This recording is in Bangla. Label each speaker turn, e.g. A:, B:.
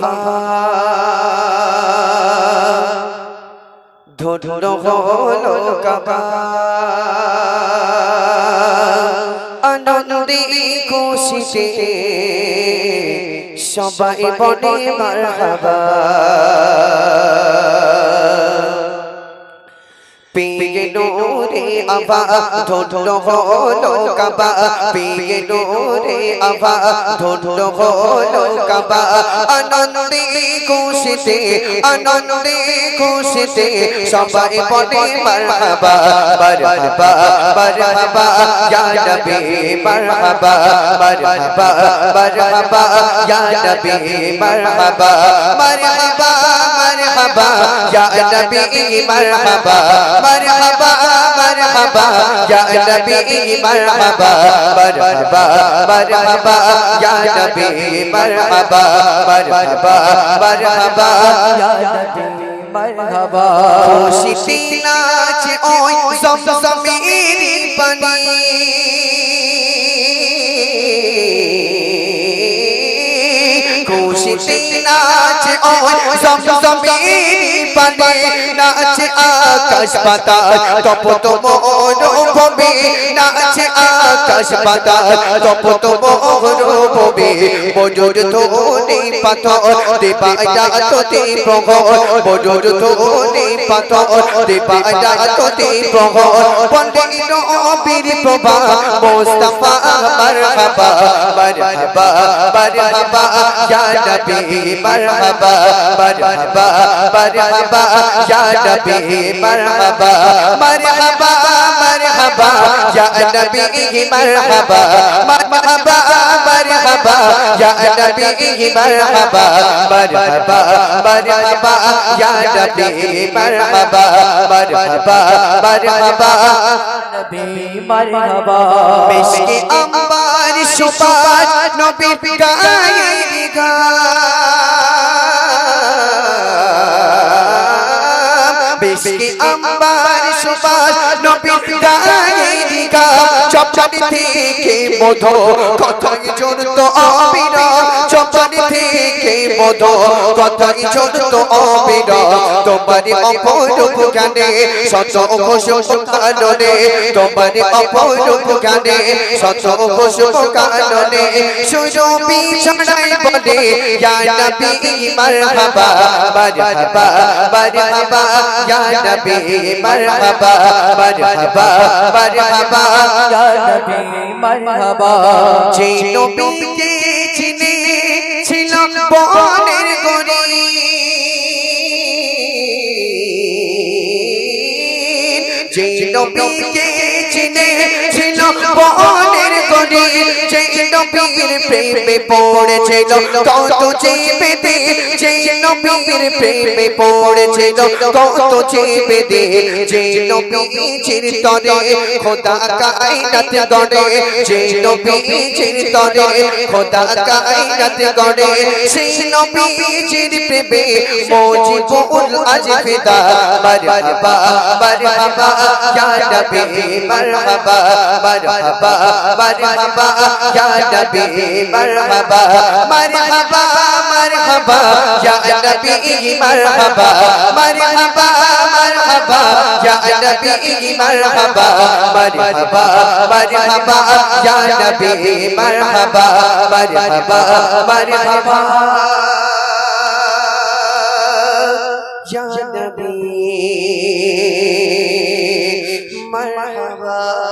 A: আভা ধন্য হলো কাবা আনন্দে খুশিতে সবাই বলে মারহাবা পেয়ে নূরে আভা ধন্য হলো কাবা পেয়ে নূরে আভা ধন্য হলো কাবা আনন্দে খুশিতে সবাই বলে মারহাবা মারহাবা মারহাবা ইয়া নবী মারহাবা মারহাবা মারহাবা ইয়া নবী মারহাবা মারহাবা মারহাবা ইয়া নবী মারহাবা مرحبا مرحبا يا نبي مرحبا مرحبا مرحبا يا نبي مرحبا مرحبا مرحبا يا نبي مرحبا খুশিতে নাচে ওই জমজমের পানি খুশিতে নাচে ওই জমজমের পানি নাচে আকাশ পাতাল তপ্ত মরুভূমি নাচে আকাশ পাতাল তপ্ত মরুভূমি মজুর ধনে পাথর দেবায়াততে প্রহর মজুর ধনে পাথর দেবায়াততে প্রহর বন্দে নবীর প্রভা মুস্তাফা মারহাবা মারহাবা মারহাবা ইয়া নবী মারহাবা মারহাবা মারহাবা ইয়া নবী মারহাবা মারহাবা মারহাবা ইয়া নবী মারহাবা মারহাবা মারহাবা ইয়া নবী মারহাবা মারহাবা মারহাবা ইয়া নবী মারহাবা মারহাবা মারহাবা নবী মারহাবা মিশকে আম্বার সুপার নবী গায়ে গা মিশকে আম্বার সুপার নবী গায়ে গা চপচপ থেকে মধু কথাই জড়তো অবিরাম চপচপ থেকে মধু কথাই জড়তো অবিরাম তোমার অপরূপ গানে শত খুশবু কাননে তোমার অপরূপ গানে শত খুশবু কাননে সুরভি ছড়াই বলে ইয়া নবী মারহাবা মারহাবা মারহাবা ইয়া নবী মারহাবা মারহাবা মারহাবা ইয়া নবী মারহাবা যে নবীকে চিনে ছিল বনের গরি যে নবীকে চিনে ছিল বনের গরি যে নবীর প্রেমে পড়েছিল কত চেপেতে যে নবীর প্রেমে পড়েছিল কত চেপেতে যে নবীর তরে খোদা কায়নাত গড়ে যে নবীর তরে খোদা কায়নাত গড়ে সেই নবীর প্রেমে মুজিবুল আজ ফিদা মারহাবা মারহাবা ইয়া নবী মারহাবা মারহাবা মারহাবা ইয়া নবী মারহাবা মারহাবা মারহাবা ইয়া নবী মারহাবা মারহাবা মারহাবা ইয়া নবী মারহাবা মারহাবা মারহাবা ইয়া নবী মারহাবা মারহাবা মারহাবা ইয়া নবী মারহাবা